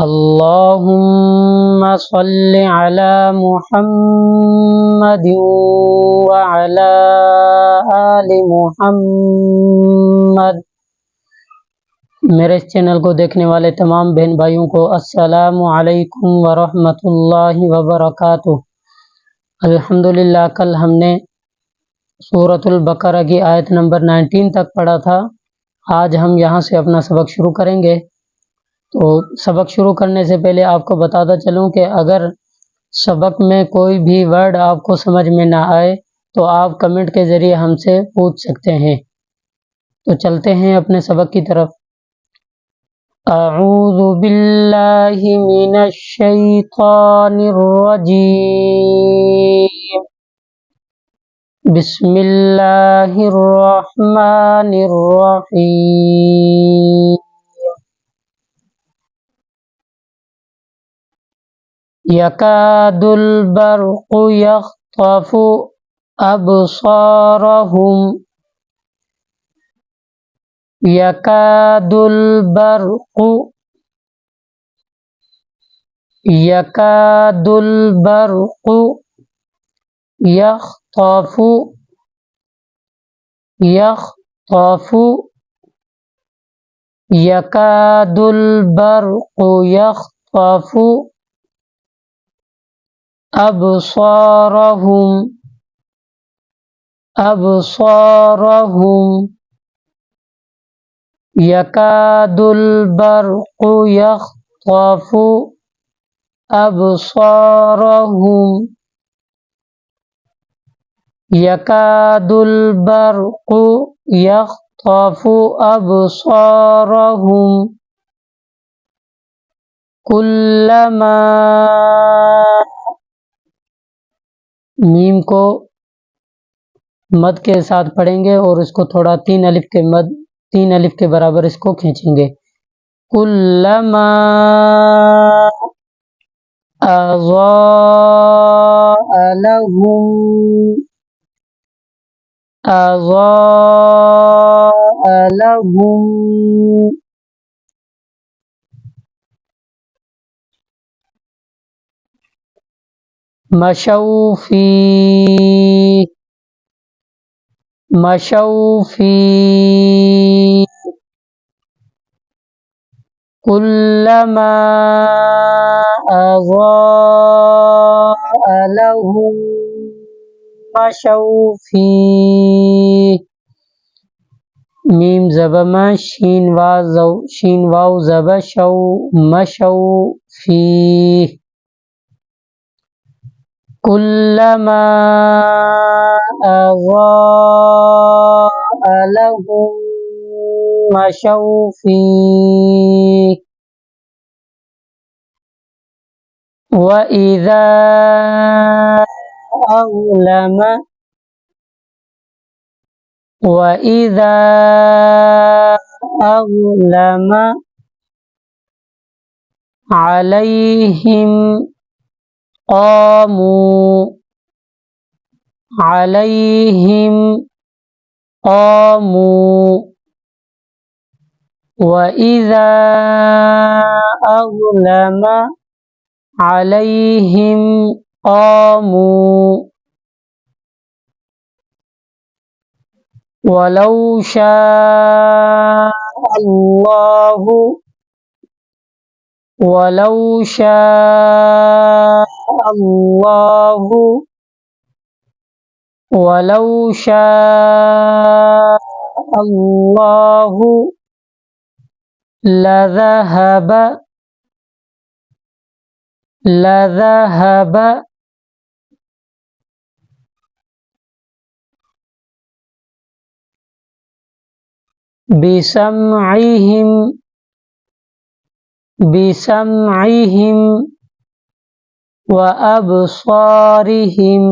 अल्लाहुम्मा सल्लि अला मुहम्मद व अला आलि मुहम्मद। मेरे इस चैनल को देखने वाले तमाम बहन भाइयों को अस्सलामु अलैकुम व रहमतुल्लाहि व बरकातुहू। अल्हम्दुलिल्लाह, कल हमने सूरतुल बकरा की आयत नंबर 19 तक पढ़ा था। आज हम यहाँ से अपना सबक शुरू करेंगे। तो सबक शुरू करने से पहले आपको बताता चलूं कि अगर सबक में कोई भी वर्ड आपको समझ में ना आए तो आप कमेंट के ज़रिए हमसे पूछ सकते हैं। तो चलते हैं अपने सबक की तरफ। अऊज़ु बिल्लाहि मिनश शैतानिर रजीम। बिस्मिल्लाहिर रहमानिर रहीम। यकादुल बर्क़ु यख़्तफ़ु अबसारहुम। यकादुल बर्क़ु यकादुल बर्क़ु यख़्तफ़ु यख़्तफ़ु यकादुल बर्क़ु यख़्तफ़ु अबसारहुम अबसारहुम। यकादुल बर्क़ु यख़्तफ़ु अबसारहुम यकादुल बर्क़ु यख़्तफ़ु अबसारहुम कुल्लमा। मीम को मद के साथ पढ़ेंगे और इसको थोड़ा 3 अलिफ के बराबर इसको खींचेंगे। कुल्लमा अज़ाअ लहुम मशौ फीह कुल्लमा अज़ाअ लहुम मशौ फीह। मीम ज़बमा शीन वाव ज़ब शौ मशौ फीह कुल्लमा अज़ाअ लहुम मशौ फीह व इज़ा अज़लम अलैहिम क़ामू व इज़ा अज़लम अलैहिम क़ामू वलौ शाअ अल्लाहु लज़हब बिसमइहिम व अबसारिहिम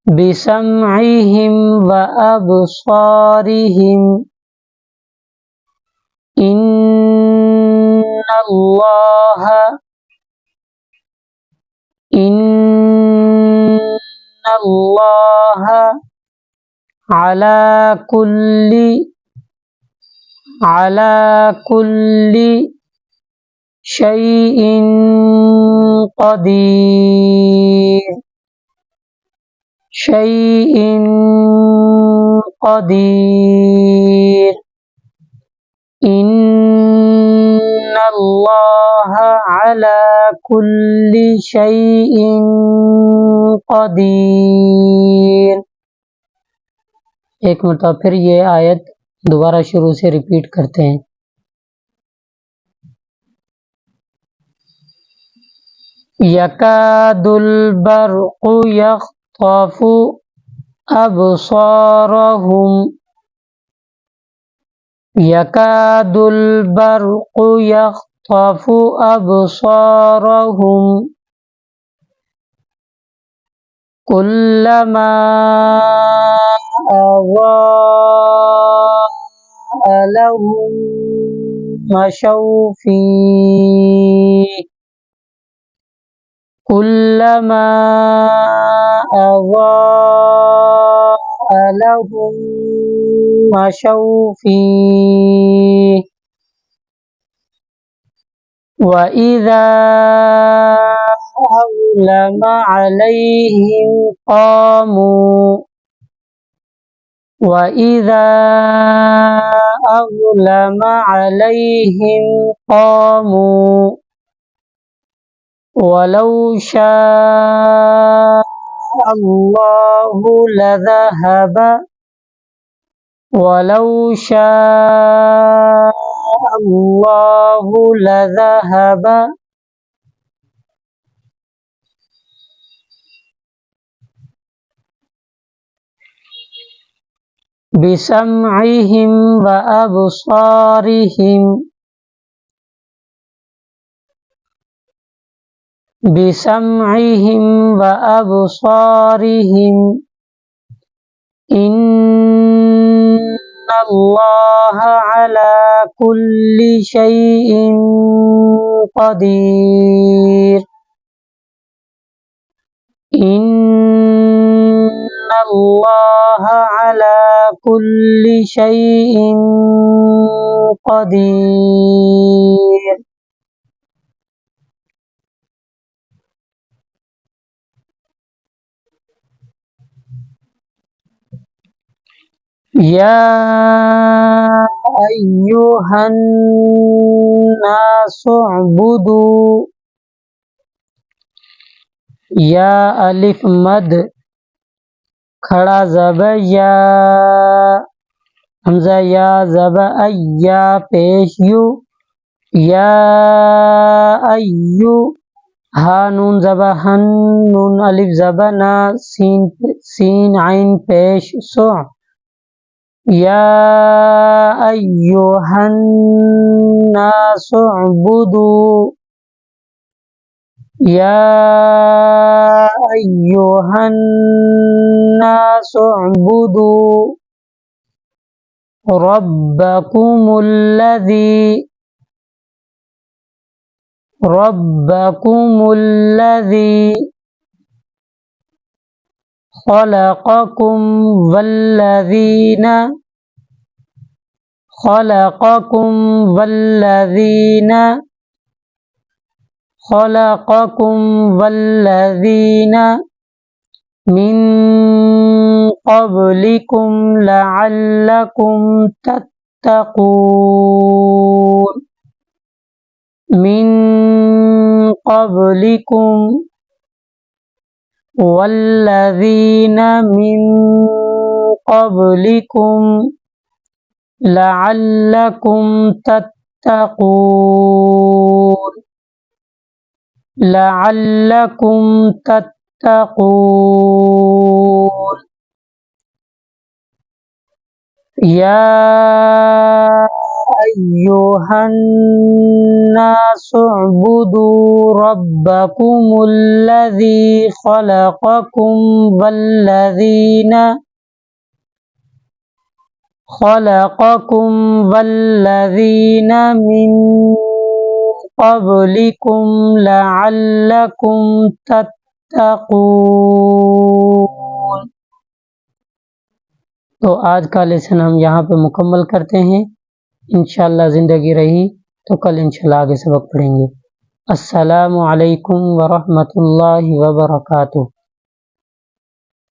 बिसमइहिम व अबसारिहिम इन्नल्लाह अला कुल्ली शैइन क़दीर, शैइन क़दीर। इन्नल्लाह अला कुल्ली शैइन क़दीर। एक मरतबा फिर ये आयत दोबारा शुरू से रिपीट करते हैं। यकादुल बर्क़ु यख़्तफ़ु अबसारहुम, यकादुल बर्क़ु यख़्तफ़ु अबसारहुम कुल्लमा अज़ाअ लहुम मशौ फ़ीह, कुल्लमा अज़ाअ लहुम मशौ फ़ीह व इज़ा अज़लम अलैहिम क़ामू, व इज़ा अज़लम अलैहिम क़ामू वलौ शाअ अल्लाहु लज़हब, वलौ शाअ अल्लाहु लज़हब बिसम्इहिम व अबसारिहिम, बिसम्इहिम व अबसारिहिम इन्नल्लाह अला कुल्ली शैइन क़दीर, इन्नल्लाह अला कुल्ली शैइन क़दीर। या अय्युहन नासु उबुदू, या अलिफ मद खड़ा ज़ब या, हमज़ा या ज़ब अय्या पेश यू, या अय्यु हा नून ज़ब हन, नून अलिफ ज़ब ना, सीन आइन पेश सु, या अय्युहन नासु उबुदू, या अय्युहन नासु उबुदू रब्बकुमुल्लज़ी खलक़कुम वल्लज़ीना मिन क़ब्लिकुम लअल्लकुम तत्तक़ून, मिन क़ब्लिकुम वल्लज़ीना मिन क़ब्लिकुम लअल्लकुम तत्तक़ून, लअल्लकुम तत्तक़ून। या अय्युहन नासु उबुदू रब्बकुमुल्लज़ी खलक़कुम वल्लज़ीना मिन क़ब्लिकुम लअल्लकुम तत्तक़ून। तो आज का लेसन हम यहाँ पे मुकम्मल करते हैं। इंशाअल्लाह ज़िंदगी रही तो कल इंशाअल्लाह आगे सबक पढ़ेंगे। अस्सलामु अलैकुम व रहमतुल्लाहि व बरकातुहू।